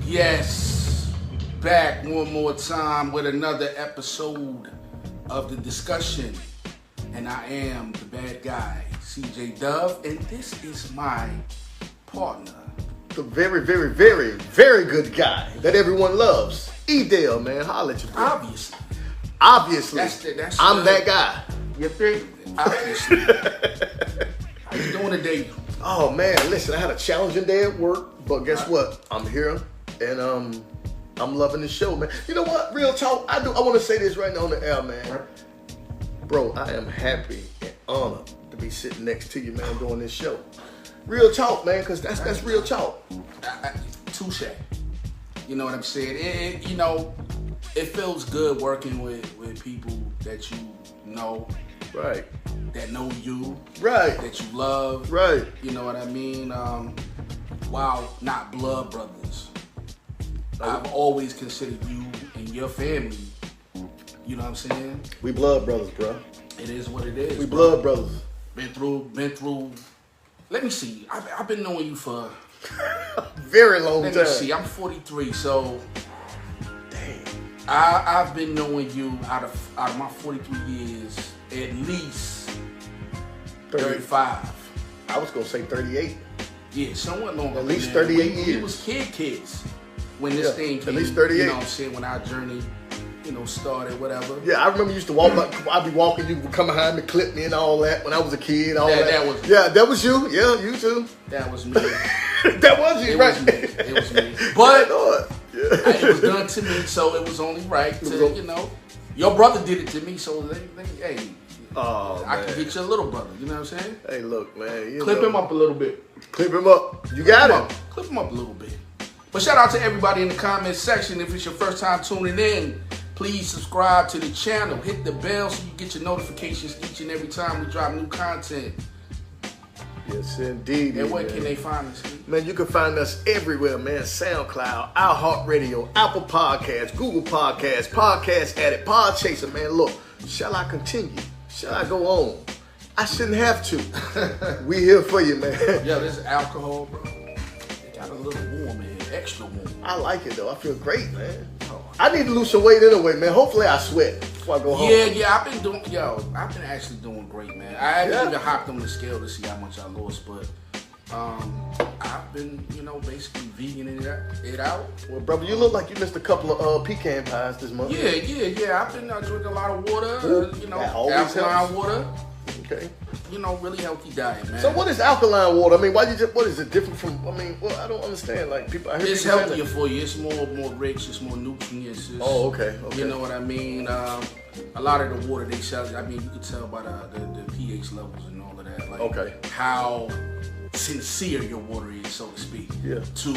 Yes, back one more time with another episode of the discussion. And I am the bad guy, CJ Dove, and this is my partner. The very, very, very, very good guy that everyone loves. E-Dale, man. Holla at you, bro. Obviously. I'm that guy. You think? Obviously. How you doing today? Oh, man. Listen, I had a challenging day at work, but guess what? I'm here, and I'm loving the show, man. You know what? Real talk. I want to say this right now on the air, man. Bro, I am happy and honored to be sitting next to you, man, doing this show. Real talk, man, because that's real talk. Touche. You know what I'm saying? It feels good working with people that you know. Right. That know you. Right. That you love. Right. You know what I mean? While not blood brothers. I've always considered you and your family, you know what I'm saying? We blood brothers, bro. It is what it is. We blood brothers. Been through. Let me see. I've been knowing you for very long time. Let me see. I'm 43, so dang. I've been knowing you out of my 43 years at least 35. I was gonna say 38. Yeah, somewhat longer. At least 38 years. We was kids when this thing came. At least 38. You know what I'm saying? When our journey, started, whatever. Yeah, I remember you used to walk back. I'd be walking, you would come behind me, clip me and all that when I was a kid. That was you. Yeah, you too. That was me. That was you, right? It was me. But it was done to me, so it was only right to, your brother did it to me, so hey, I can get your little brother, you know what I'm saying? Hey, look, man. Clip him up a little bit. Clip him up. You got him. Clip him up a little bit. But shout out to everybody in the comments section. If it's your first time tuning in, please subscribe to the channel. Hit the bell so you get your notifications each and every time we drop new content. Yes, indeed. And where can they find us? Man, you can find us everywhere, man. SoundCloud, iHeartRadio, Apple Podcasts, Google Podcasts, Podcast Addict, Podchaser, man. Look, shall I continue? Shall I go on? I shouldn't have to. We here for you, man. Yeah, this alcohol, bro. It got a little warm in here, extra warm. I like it, though. I feel great, man. I need to lose some weight anyway, man. Hopefully I sweat before I go home. Yeah, I've been actually doing great, man. I haven't even hopped on the scale to see how much I lost, but I've been, basically veganing it out. Well, brother, you look like you missed a couple of pecan pies this month. Yeah. I've been drinking a lot of water, alkaline water. Okay. Really healthy diet, man. So what is alkaline water? I mean, what is it different from, I don't understand. Like, it's healthier for you. It's more rich. It's more nutrients. Okay. You know what I mean? A lot of the water they sell, you can tell by the pH levels and all of that. Like, how sincere your water is, so to speak. Yeah. To,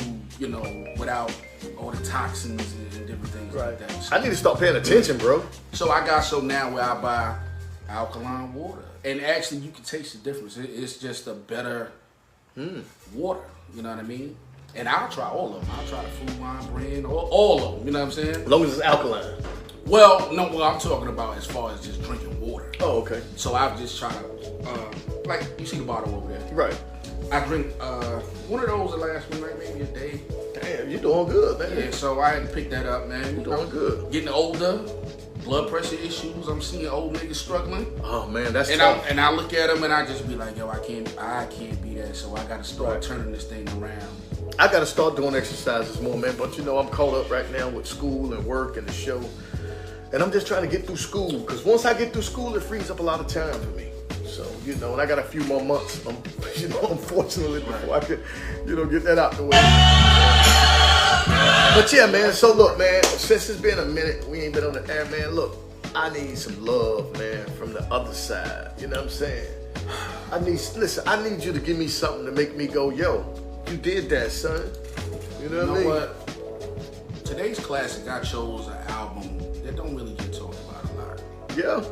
without all the toxins and different things like that. So, I need to start paying attention, bro. So I got now where I buy alkaline water. And actually, you can taste the difference. It's just a better water. You know what I mean? And I'll try all of them. I'll try the Food Line brand, all of them. You know what I'm saying? As long as it's alkaline. Well, no. What I'm talking about as far as just drinking water. Oh, okay. So I've just tried to, like you see the bottle over there. Right. I drink one of those the last one, like maybe a day. Damn, you're doing good, man. Yeah. So I had to pick that up, man. You're doing good. Getting older. Blood pressure issues. I'm seeing old niggas struggling. Oh man, that's tough. And I look at them and I just be like, yo, I can't be that. So I got to start turning this thing around. I got to start doing exercises more, man. But I'm caught up right now with school and work and the show, and I'm just trying to get through school. Because once I get through school, it frees up a lot of time for me. So and I got a few more months. Unfortunately, before I could, get that out the way. But yeah, man, so look, man, since it's been a minute, we ain't been on the air, man, look, I need some love, man, from the other side, you know what I'm saying? I need you to give me something to make me go, yo, you did that, son. You know what I mean? What? Today's classic, I chose an album that don't really get talked about a lot. Yeah.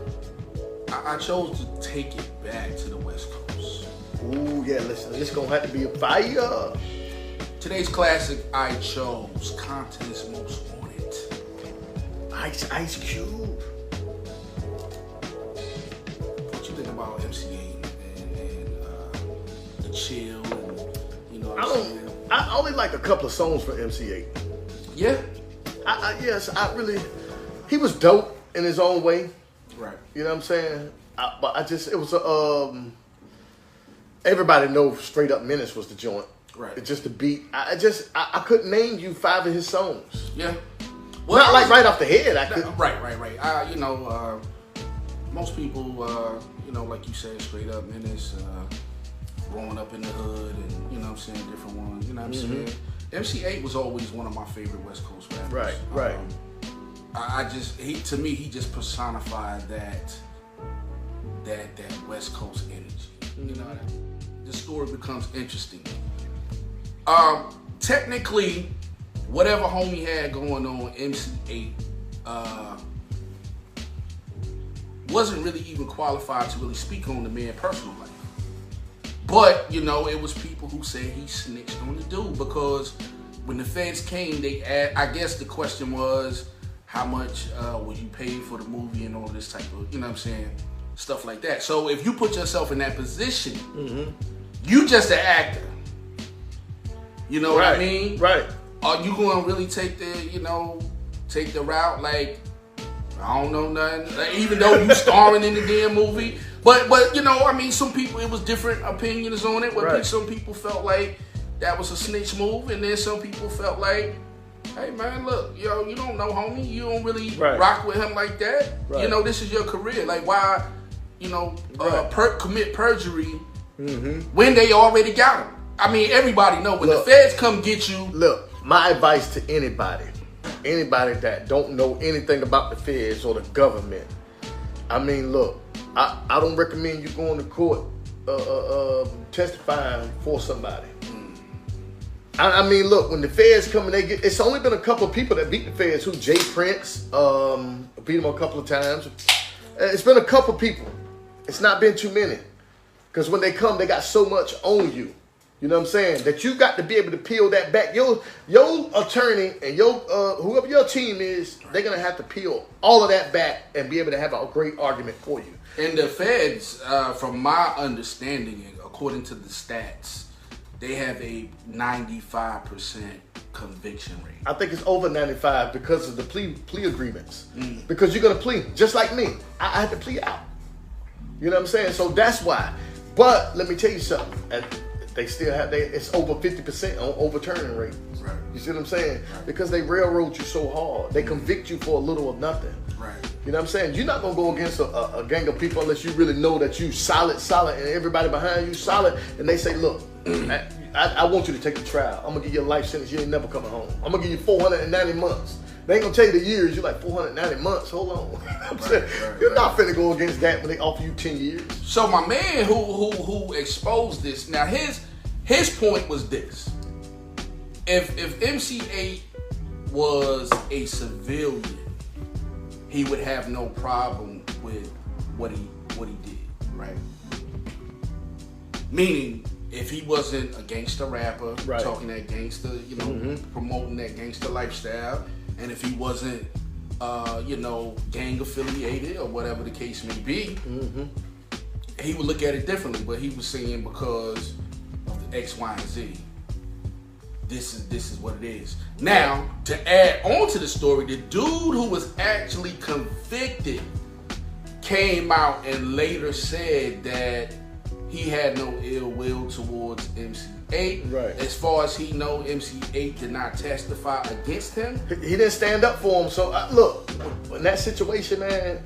I chose to take it back to the West Coast. Ooh, yeah, listen, it's gonna have to be a fire. Today's classic, I chose Compton's Most Wanted. Ice Cube. What you think about MCA and the chill? And, I only like a couple of songs from MC8. Yeah. Yes, I really. He was dope in his own way. Right. You know what I'm saying? But it was everybody knows Straight Up Menace was the joint. Right. It's just the beat. I couldn't name you 5 of his songs. Yeah. Well, not like right off the head. I could. Right. Most people, like you said, Straight Up Menace, growing up in the hood, and you know what I'm saying, different ones. You know what I'm saying. MC8 was always one of my favorite West Coast rappers. Right. To me, he just personified that West Coast energy. You know, the story becomes interesting. Technically, whatever homie had going on, MC8 wasn't really even qualified to really speak on the man's personal life. But, it was people who said he snitched on the dude because when the feds came, I guess the question was, how much were you paid for the movie and all this type of, you know what I'm saying, stuff like that. So if you put yourself in that position, you just an actor. You know what I mean? Right. Are you going to really take the route like, I don't know nothing, like, even though you starring in the damn movie? But some people, it was different opinions on it. Where some people felt like that was a snitch move, and then some people felt like, hey man, look, you don't know homie, you don't really rock with him like that. Right. This is your career. Like why, commit perjury when they already got him? I mean, everybody know when the feds come get you. Look, my advice to anybody that don't know anything about the feds or the government. I mean, look, I don't recommend you going to court testifying for somebody. I mean, look, when the feds come and it's only been a couple of people that beat the feds. Jay Prince beat him a couple of times. It's been a couple of people. It's not been too many. Because when they come, they got so much on you. You know what I'm saying? That you got to be able to peel that back. Your attorney and whoever your team is, they're going to have to peel all of that back and be able to have a great argument for you. And the feds, from my understanding, according to the stats, they have a 95% conviction rate. I think it's over 95 because of the plea agreements. Because you're going to plea, just like me. I had to plea out. You know what I'm saying? So that's why. But let me tell you something. They still have it's over 50% on overturning rate. Right. You see what I'm saying? Right. Because they railroad you so hard. They convict you for a little or nothing. Right. You know what I'm saying? You're not gonna go against a gang of people unless you really know that you solid, and everybody behind you solid, and they say, look, I want you to take the trial. I'm gonna give you a life sentence. You ain't never coming home. I'm gonna give you 490 months. They ain't gonna tell you the years. You're like 490 months. Hold on. You're not finna go against that when they offer you 10 years. So my man who exposed this, now his point was this: if MC8 was a civilian, he would have no problem with what he did, right? Meaning, if he wasn't a gangster rapper, talking that gangster, promoting that gangster lifestyle, and if he wasn't, gang affiliated or whatever the case may be, he would look at it differently. But he was saying because of the X, Y, and Z, this is what it is. Now, to add on to the story, the dude who was actually convicted came out and later said that he had no ill will towards MC8. Right. As far as he know, MC8 did not testify against him. He didn't stand up for him. So look, in that situation, man,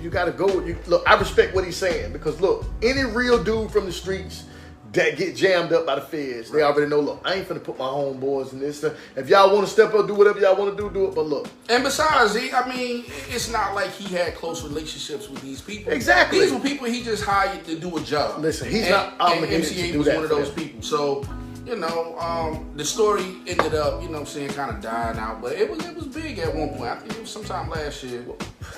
you got to go. Look, I respect what he's saying because look, any real dude from the streets that get jammed up by the feds, they already know, look, I ain't finna put my homeboys in this. If y'all want to step up, do whatever y'all want to do it. But look. And besides, it's not like he had close relationships with these people. Exactly. These were people he just hired to do a job. Listen, he's not obligated to do was that one of those people. So, the story ended up, kind of dying out. But it was big at one point. I think it was sometime last year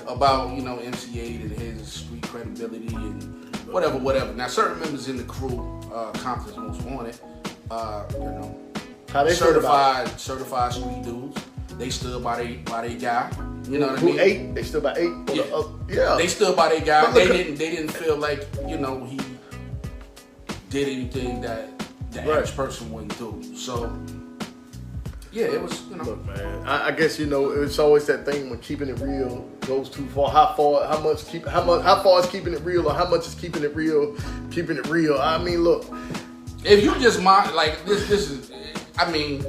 about, MC8 and his street credibility and whatever. Now, certain members in the crew, Compton's Most Wanted, how they certified street dudes. They stood by their guy. You know what I mean? Ate? They stood by 8. Yeah. They stood by their guy. They didn't feel like he did anything that the average person wouldn't do. So Yeah, it was, you know. Look, man, I guess, you know, it's always that thing when keeping it real goes too far. How far is keeping it real, or how much is keeping it real? I mean, look. If you just mind, like, this is, I mean,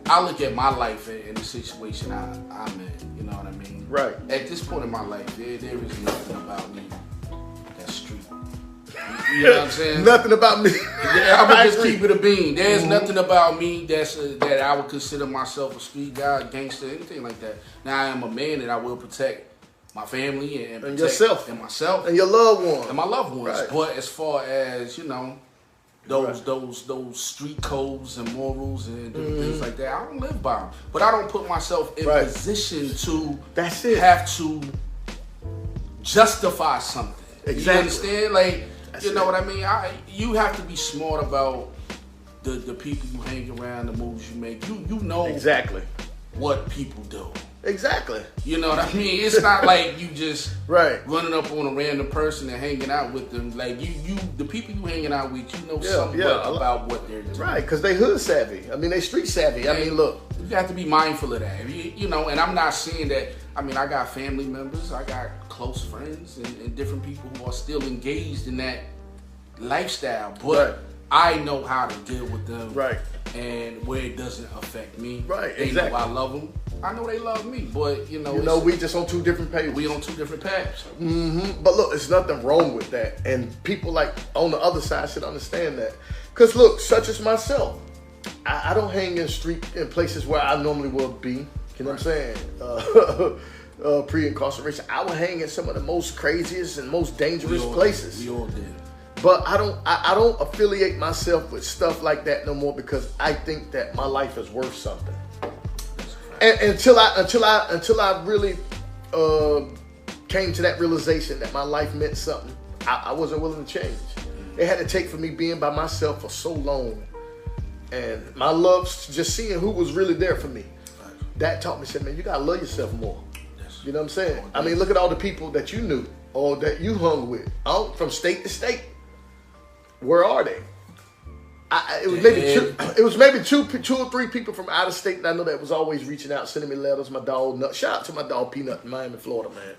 I look at my life and the situation I'm in, you know what I mean? Right. At this point in my life, there is nothing about me that's street. You know what I'm saying? Nothing about me. I would just keep it a bean. There's nothing about me that I would consider myself a street guy, gangster, anything like that. Now I am a man and I will protect my family and protect yourself and myself and your loved ones and my loved ones. Right. But as far as, you know, those street codes and morals and different things like that, I don't live by them. But I don't put myself in position to have to justify something. Exactly. You understand? Like, you know what I mean? You have to be smart about the people you hang around, the moves you make. You know exactly what people do. Exactly. You know what I mean? It's not like you just right running up on a random person and hanging out with them. Like the people you hanging out with, you know something about what they're doing. Right, because they hood savvy. I mean, they street savvy. I mean, look. You have to be mindful of that. You know, and I'm not saying that. I mean, I got family members, I got close friends, and different people who are still engaged in that lifestyle. But I know how to deal with them. Right. And where it doesn't affect me. Right, They know I love them. I know they love me, but you know, we just on two different pages. We on two different paths. Mm-hmm. But look, there's nothing wrong with that, and people like on the other side should understand that. Cause look, such as myself, I don't hang in places where I normally would be. You know what I'm saying? Pre-incarceration, I would hang in some of the most craziest and most dangerous places. We all did. But I don't affiliate myself with stuff like that no more because I think that my life is worth something. And until I really came to that realization that my life meant something, I wasn't willing to change. It had to take for me being by myself for so long, and my love, just seeing who was really there for me. That taught me, said, man, you gotta love yourself more. You know what I'm saying? I mean, look at all the people that you knew or that you hung with, from state to state. Where are they? It was maybe two or three people from out of state, and I know that was always reaching out, sending me letters. My dog, shout out to my dog Peanut in Miami, Florida, man.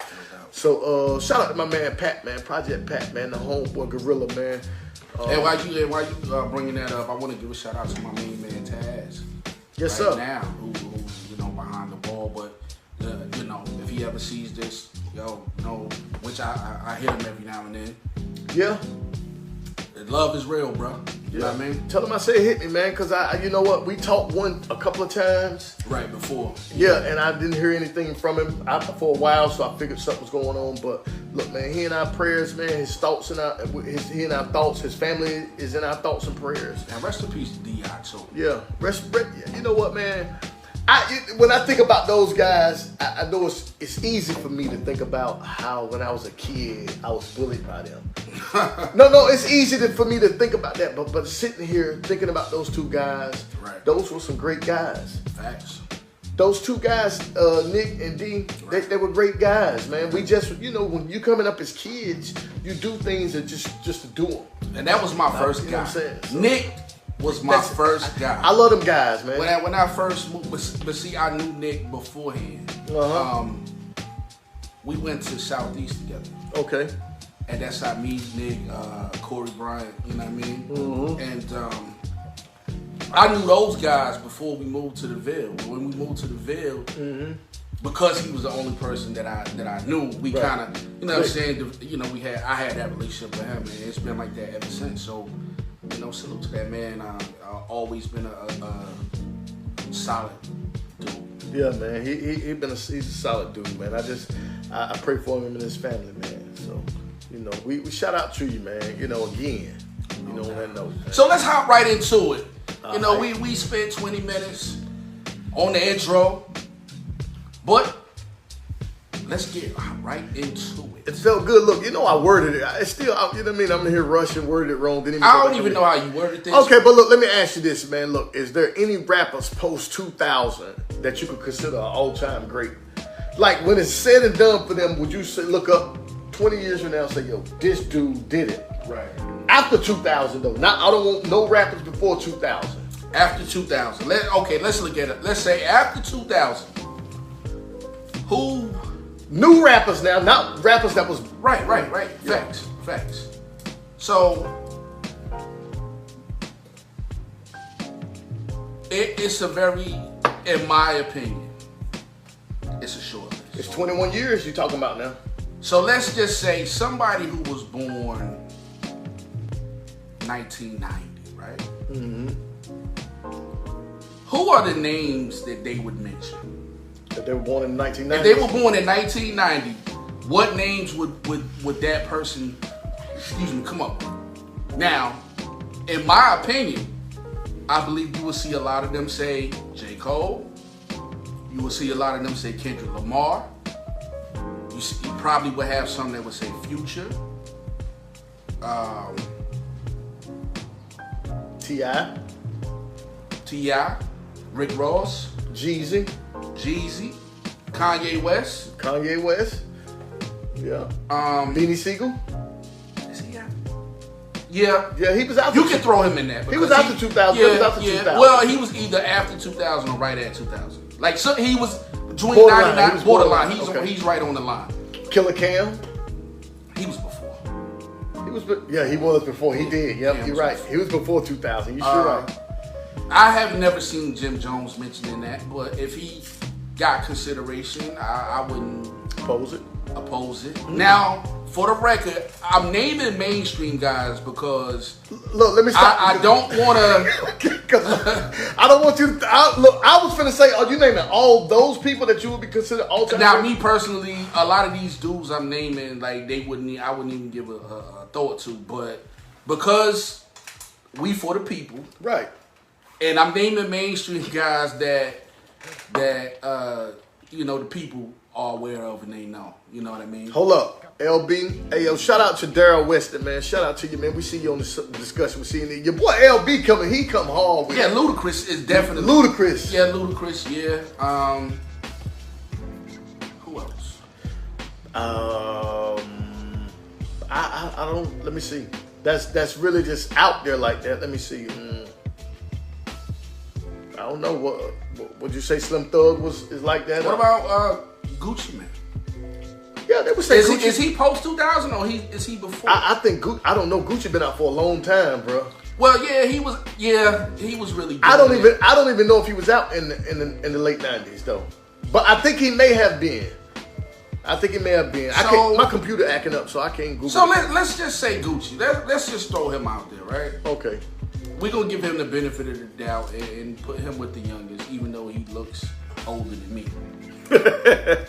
So shout out to my man Pat, man, Project Pat, man, the homeboy Gorilla, man. And while you bringing that up, I want to give a shout out to my main man Taz. Yes, sir. Now, who's behind the ball, but you know, if he ever sees this, which I hear him every now and then. Yeah. Love is real, bro. You know what I mean? Tell him I said hit me, man, because you know what? We talked a couple of times. Right, before. Yeah, and I didn't hear anything from him for a while, so I figured something was going on. But look, man, he in our prayers, man. His thoughts and he in our thoughts. His family is in our thoughts and prayers. And rest in peace to D.I. too. Yeah, you know what, man? When I think about those guys, I know it's easy for me to think about how when I was a kid, I was bullied by them. No, it's easy for me to think about that. But sitting here thinking about those two guys, those were some great guys. Facts. Those two guys, Nick and D, they were great guys, man. We just, when you coming up as kids, you do things just to do them. And that was my first guy. Know what I'm saying? So, Nick was my first guy. I love them guys, man. When I first moved, but see, I knew Nick beforehand. We went to Southeast together. Okay. And that's how me, Nick, Corey Bryant, you know what I mean? Mm-hmm. And I knew those guys before we moved to the Ville. When we moved to the Ville, because he was the only person that I knew, we kind of, you know what I'm saying? I had that relationship with him, and it's been like that ever since. So, salute to that man. Always been a solid dude. Yeah, man. He's a solid dude, man. I pray for him and his family, man. So, we shout out to you, man. Again, on that note. Man. So let's hop right into it. We spent 20 minutes on the intro, but let's get right into it. It felt good. Look, I worded it. It's still, you know what I mean? I'm here rushing, worded it wrong. I don't even know how you worded this. Okay, but look, let me ask you this, man. Look, is there any rappers post 2000 that you could consider an all-time great? Like, when it's said and done for them, would you say, look up 20 years from now and say, yo, this dude did it? Right. After 2000, though. I don't want no rappers before 2000. After 2000. Let's look at it. Let's say after 2000. Who? New rappers now, not rappers that was... Right. Facts. So, it's a very, in my opinion, it's a short list. It's 21 years you talking about now. So let's just say somebody who was born 1990, right? Mm-hmm. Who are the names that they would mention? That they were born in 1990? If they were born in 1990, what names would that person, come up with? Now, in my opinion, I believe you will see a lot of them say J. Cole. You will see a lot of them say Kendrick Lamar. You probably would have some that would say Future. T.I. Rick Ross. Jeezy. Kanye West. Yeah. Beanie Siegel. Is he out? Yeah. Yeah, he was out. You can throw him in there. He was after 2000. Yeah, he was after 2000. Well, he was either after 2000 or right at 2000. Like, so he was between Borderline. 99, borderline. Okay. He's right on the line. Killer Cam. He was before. He was before. He did. Yep, you're right. He was before 2000. You sure right. I have never seen Jim Jones mentioned in that, but if he got consideration, I wouldn't oppose it. Mm-hmm. Now, for the record, I'm naming mainstream guys because look, let me stop. I don't want to. I don't want you. I was finna say, are you naming all those people that you would be considered all time? Now, me personally, a lot of these dudes I'm naming, like I wouldn't even give a thought to, but because we for the people, right? And I'm naming mainstream guys that the people are aware of and they know. You know what I mean? Hold up. LB. Hey, yo, shout out to Daryl Weston, man. Shout out to you, man. We see you on the discussion. We see your boy LB coming. He come hard with it. Ludacris is definitely. Ludacris. Yeah, Ludacris, yeah. Who else? I don't, let me see. That's really just out there like that. Let me see. I don't know. What would you say Slim Thug is like that? What about Gucci Mane? Yeah, they would say Gucci. Is he post 2000 or is he before? I think I don't know. Gucci been out for a long time, bro. Well, yeah, he was really good. I don't even know if he was out in the late 90s though. But I think he may have been. My computer acting up, so I can't Google. So let's just say Gucci. Let's just throw him out there, right? Okay. We're gonna give him the benefit of the doubt and put him with the youngest, even though he looks older than me. But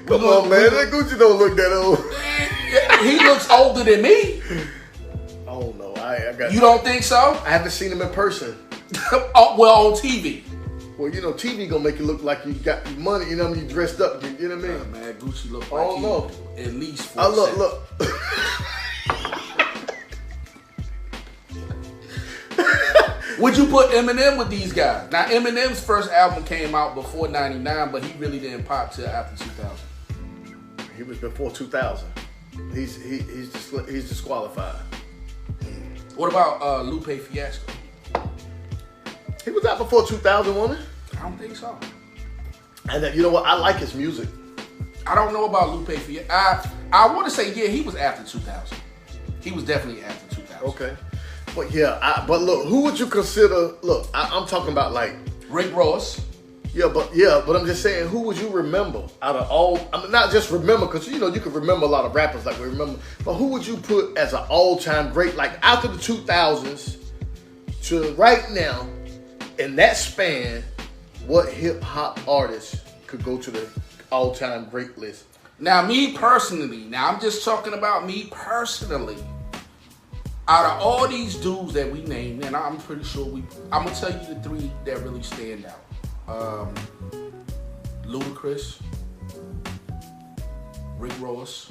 come on, man, that Gucci don't look that old. He looks older than me. Oh no, I got. You don't think so? I haven't seen him in person. Well, on TV. Well, TV gonna make you look like you got money. You know what I mean? You dressed up. You know what I mean? Man, Gucci look like he at least 4 look. Would you put Eminem with these guys? Now, Eminem's first album came out before 99, but he really didn't pop till after 2000. He was before 2000. He's disqualified. What about Lupe Fiasco? He was out before 2000, wasn't he? I don't think so. And you know what? I like his music. I don't know about Lupe Fiasco. I want to say, yeah, he was after 2000. He was definitely after 2000. Okay. But yeah, but look, who would you consider? Look, I'm talking about like Rick Ross. Yeah, but I'm just saying, who would you remember out of all? I mean, not just remember, because you can remember a lot of rappers like we remember. But who would you put as an all-time great, like after the 2000s to right now, in that span? What hip hop artist could go to the all-time great list? Now, me personally, I'm just talking about me personally. Out of all these dudes that we named, and I'm pretty sure I'm gonna tell you the 3 that really stand out. Ludacris, Rick Ross,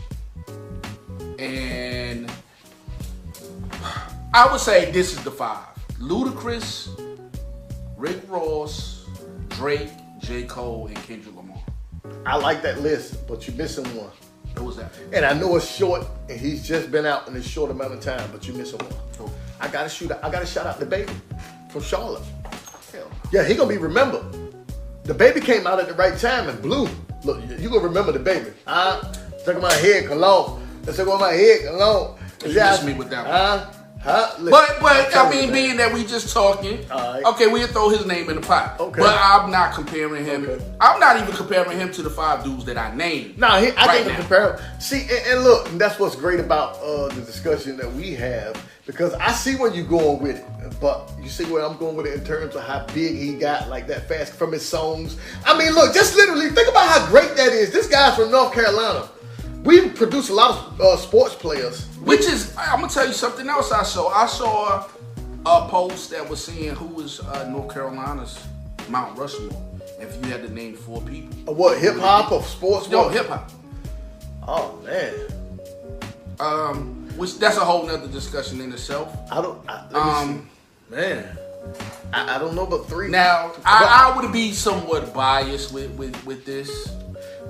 and I would say this is the 5. Ludacris, Rick Ross, Drake, J. Cole, and Kendrick Lamar. I like that list, but you're missing one. What was that? And I know it's short, and he's just been out in a short amount of time, but you're missing one. Oh. I gotta shout out the baby. from Charlotte. Hell no. Yeah, he gonna be remembered. The baby came out at the right time and blew. Look, you gonna remember the baby. Took my head cologne. Let's talk about my head cologne. You missed me with that one. Listen, But I mean, man. being that we just talking, Alright. okay, we'll throw his name in the pot. Okay. But I'm not comparing him. Okay. I'm not even comparing him to the 5 dudes that I named. Nah, I right can't now. compare him. See, and look, and that's what's great about the discussion that we have, because I see where you're going with it, but you see where I'm going with it in terms of how big he got, like that fast from his songs. I mean, look, just literally think about how great that is. This guy's from North Carolina. We produce a lot of sports players. Which is, I'm gonna tell you something else I saw. I saw a post that was saying who was North Carolina's Mount Rushmore. If you had to name 4 people. What, hip hop or sports? No, What? hip hop. Oh man, Which that's a whole nother discussion in itself. Man, I don't know but 3. Now, I would be somewhat biased with this.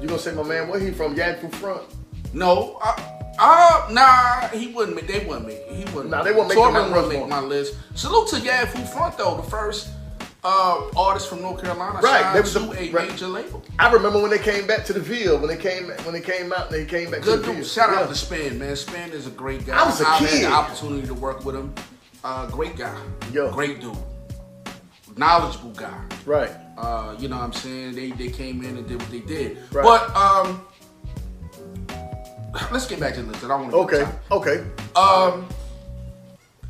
You gonna say my man? Where he from? Yankee Front? No, nah, he wouldn't. They wouldn't make. He wouldn't. Nah, they wouldn't make Torben the Mount wouldn't make Rushmore. my list. Salute to Yafu Front though, the first artist from North Carolina Right, signed they was to the- a right. major label. I remember when they came back to the Ville. When they came out, and they came back Good to the dude. Ville. Shout out Yeah. to Spin, man. Spin is a great guy. I was a I've kid. had the opportunity to work with him. Great guy. Yo. Great dude. Knowledgeable guy. Right. You know what I'm saying? They came in and did what they did. Right. But let's get back to the list. I don't want to Okay.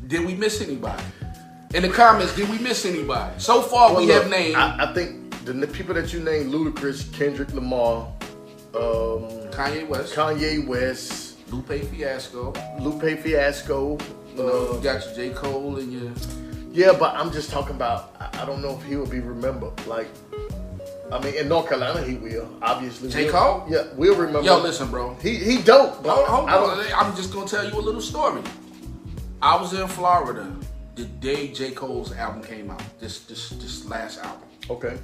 Did we miss anybody? In the comments, did we miss anybody? So far, Well, we look, have named I think the people that you named: Ludacris, Kendrick Lamar, Kanye West, Lupe Fiasco. Fiasco. You know, you got your J. Cole and your. Yeah, but I'm just talking about. I don't know if he will be remembered. Like, I mean, in North Carolina, he will obviously. J. will. Cole? Yeah, we'll remember. Yo, listen, bro. He dope. But Hold I on. don't- I'm just gonna tell you a little story. I was in Florida the day J. Cole's album came out. This last album. Okay.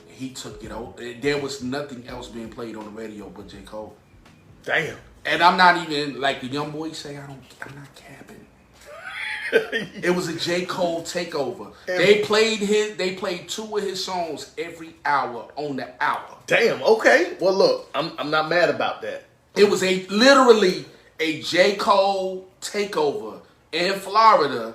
He took it out. There was nothing else being played on the radio but J. Cole. Damn. And I'm not even like the young boys say. I'm not capping. It was a J. Cole takeover. They played 2 of his songs every hour on the hour. Damn. Okay. Well, look, I'm not mad about that. It was literally a J. Cole takeover in Florida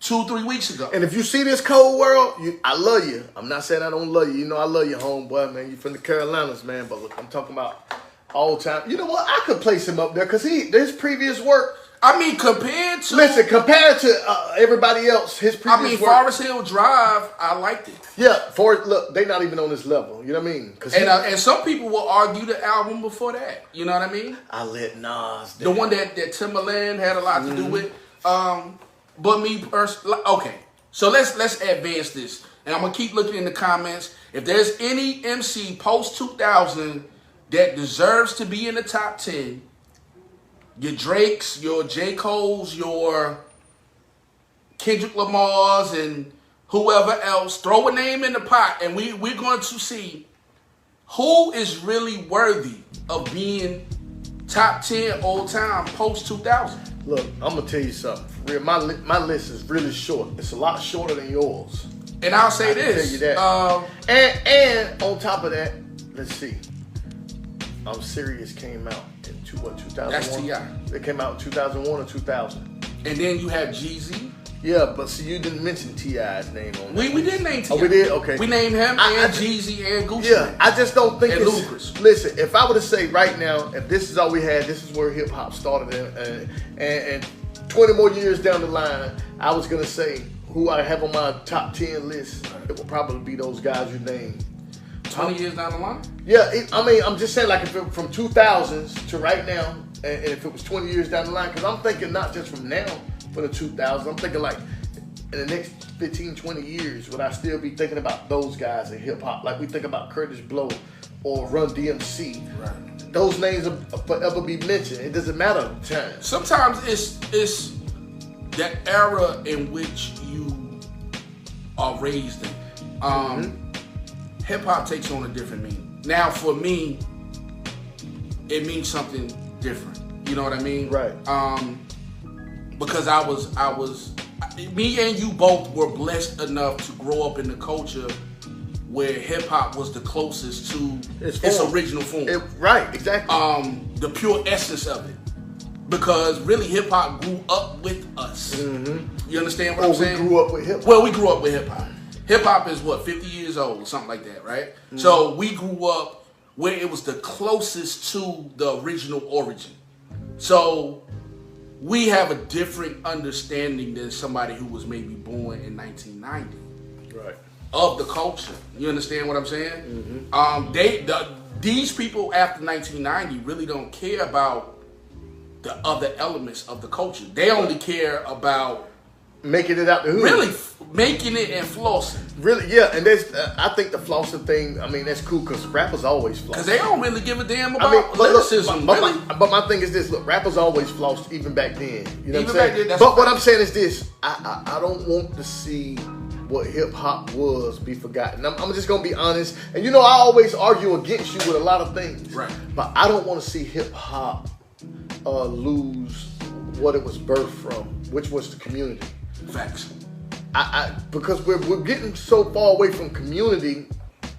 2-3 weeks ago. And if you see this cold world, I love you. I'm not saying I don't love you. You know I love you, homeboy, man. You from the Carolinas, man. But look, I'm talking about all time. You know what? I could place him up there because his previous work. I mean, compared to Compared to everybody else, his previous work. Forest Hill Drive, I liked it. Yeah, look, they not even on this level. You know what I mean? And some people will argue the album before that. You know what I mean? I let Nas The down. one that Timbaland had a lot to do with. But me personally, okay. So let's advance this, and I'm gonna keep looking in the comments. If there's any MC post 2000 that deserves to be in the top 10, your Drakes, your J. Cole's, your Kendrick Lamar's, and whoever else, throw a name in the pot, and we're going to see who is really worthy of being top 10 all time post 2000. Look, I'm gonna tell you something. For real, my list is really short. It's a lot shorter than yours. And I'll say I can this. tell you that. And on top of that, let's see. I'm Serious came out in 2001. That's T.I. It came out in 2001 or 2000. And then you have Jeezy. Yeah, but see, you didn't mention T.I.'s name on that. We did name T.I. Oh, we did? Okay. We named him I- and Jeezy and Gucci. Yeah, Mane. I just don't think And it's... Ludacris. Listen, if I were to say right now, if this is all we had, this is where hip-hop started, and 20 more years down the line, I was going to say who I have on my top 10 list, it would probably be those guys you named. 20 years down the line? Yeah, I'm just saying, like, if it, from 2000s to right now, and if it was 20 years down the line, because I'm thinking not just from now for the 2000s, I'm thinking like in the next 15, 20 years, would I still be thinking about those guys in hip hop? Like we think about Curtis Blow or Run DMC. Right. Those names will forever be mentioned. It doesn't matter the time. Sometimes it's that era in which you are raised in. Hip hop takes on a different meaning. Now, for me, it means something different. You know what I mean? Right. Because I was me and you both were blessed enough to grow up in the culture where hip hop was the closest to its original form. Right, exactly. The pure essence of it. Because really hip hop grew up with us. Mm-hmm. You understand what I'm saying? We grew up with hip hop. Well, we grew up with hip hop. Hip hop is what, 50 years old or something like that, right? Mm-hmm. So we grew up where it was the closest to the original origin. So we have a different understanding than somebody who was maybe born in 1990. Right. Of the culture. You understand what I'm saying? Mm-hmm. These people after 1990 really don't care about the other elements of the culture. They only care about making it out the hood. Really making it and flossing. Really, yeah. And that's I think the flossing thing, I mean, that's cool because rappers always floss. Because they don't really give a damn about lyricism. But my thing is this, look, rappers always flossed even back then. You know even what I'm saying? But what I'm saying is this, I don't want to see what hip hop was be forgotten. I'm just gonna be honest. And you know, I always argue against you with a lot of things. Right. But I don't want to see hip hop lose what it was birthed from, which was the community. Facts. Because we're getting so far away from community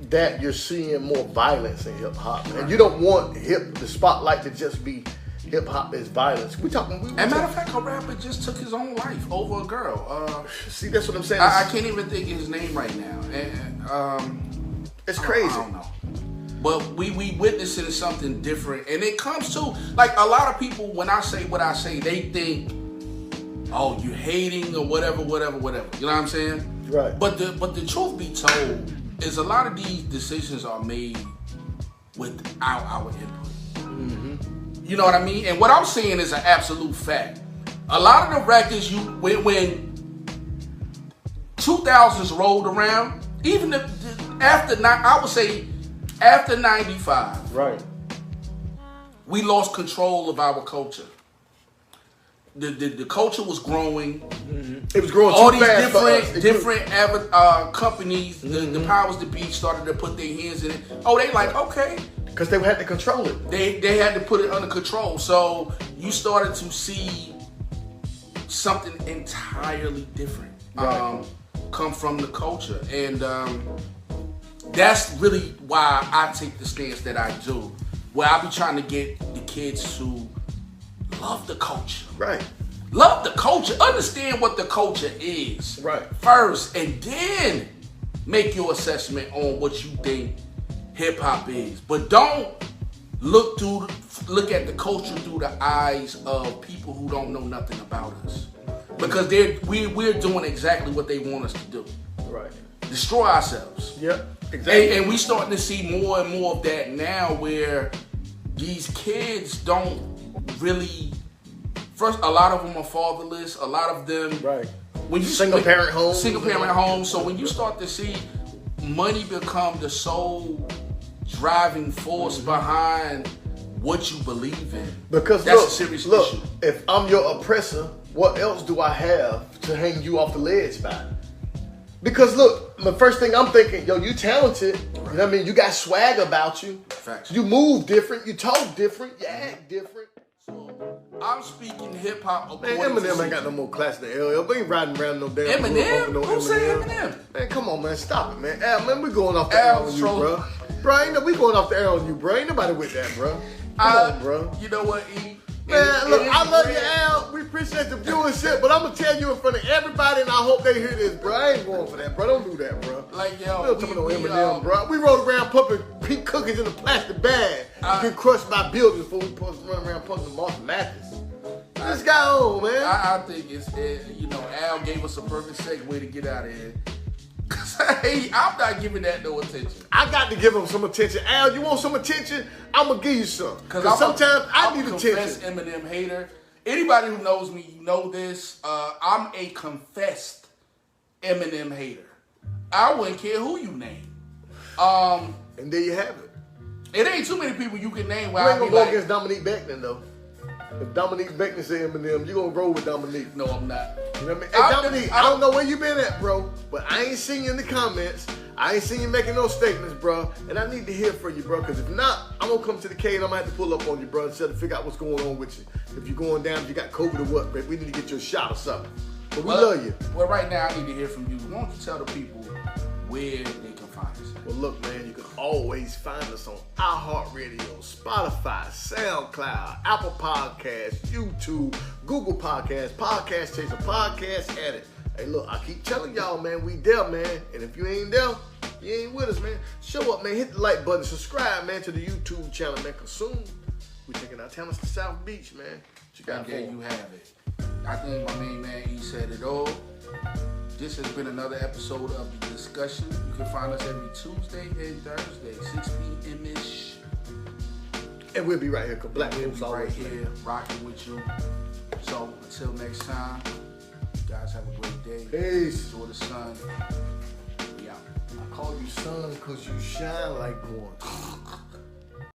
that you're seeing more violence in hip hop, and you don't want the spotlight to just be hip hop as violence. As a matter of fact, a rapper just took his own life over a girl. See, that's what I'm saying. I can't even think of his name right now. And it's crazy. I don't know. But we witnessing something different, and it comes to like a lot of people. When I say what I say, they think, "Oh, you hating or whatever." You know what I'm saying? Right. But the truth be told, is a lot of these decisions are made without our input. Mm-hmm. You know what I mean? And what I'm saying is an absolute fact. A lot of the records when 2000s rolled around, even I would say. After 95, right, we lost control of our culture. The culture was growing. Mm-hmm. It was growing all too these fast different companies, mm-hmm. the powers that be started to put their hands in it. Oh, they like, okay. Because they had to control it. They had to put it under control. So you started to see something entirely different come from the culture. And that's really why I take the stance that I do, where I be trying to get the kids to love the culture. Right. Love the culture. Understand what the culture is. Right. First, and then make your assessment on what you think hip hop is. But don't look at the culture through the eyes of people who don't know nothing about us. Because we're doing exactly what they want us to do. Right. Destroy ourselves. Yep. Exactly. And we starting to see more and more of that now, where these kids don't really. First, a lot of them are fatherless. A lot of them, right? When you single parent homes. So when you start to see money become the sole driving force mm-hmm. behind what you believe in, because that's a serious issue. If I'm your oppressor, what else do I have to hang you off the ledge by? Because look, the first thing I'm thinking, yo, you talented. Right. You know what I mean? You got swag about you. Facts. You move different. You talk different. You act different. So I'm speaking hip hop. Man, Eminem ain't got no more class than LL. We ain't riding around no damn. Eminem? No Who say Eminem? Man, come on, man, stop it, man. Man, we going off the air on you, bro. Bro, we going off the air on you, bro. Ain't nobody with that, bro. Come on, bro. You know what, E? Man, look, I love you, Al. We appreciate the viewership, but I'm gonna tell you in front of everybody, and I hope they hear this, bro. I ain't going for that, bro. Don't do that, bro. Like, yo, we don't talk about no Eminem, bro. We rode around pumping pink cookies in a plastic bag, get crushed by buildings before we supposed to run around pumping Martha Mathis. Let's go, man. I think it's, Al gave us a perfect segue to get out of here. Hey, I'm not giving that no attention. I got to give him some attention. Al, you want some attention? I'm going to give you some. Because sometimes I need attention. I'm a confessed Eminem hater. Anybody who knows me, you know this. I'm a confessed Eminem hater. I wouldn't care who you name. And there you have it. It ain't too many people you can name. You ain't going to go against Dominique Beckman, though. If Dominique Beckman say Eminem, you gonna roll with Dominique. No, I'm not. You know what I mean? Hey, Dominique, I don't know where you been at, bro, but I ain't seen you in the comments. I ain't seen you making no statements, bro, and I need to hear from you, bro, because if not, I'm gonna come to the K and I'm gonna have to pull up on you, bro, and try to figure out what's going on with you. If you're going down, if you got COVID or what, babe, we need to get you a shot or something. But we love you. Well, right now, I need to hear from you. Why don't you tell the people where they can find us? Well, look, man, you can always find us on iHeartRadio, Spotify, SoundCloud, Apple Podcasts, YouTube, Google Podcasts, Podcast Chaser, Podcast Edit. Hey, look, I keep telling y'all, man, we there, man. And if you ain't there, you ain't with us, man. Show up, man. Hit the like button. Subscribe, man, to the YouTube channel, man. Consume. We taking our talents to South Beach, man. What you got And there for you have it. I think my main man, he said it all. This has been another episode of The Discussion. You can find us every Tuesday and Thursday, 6 p.m.-ish. And we'll be right here, because Black We'll folks be right always here, rocking with you. So, until next time, you guys have a great day. Peace. Enjoy the sun. We out. I call you son because you shine like one.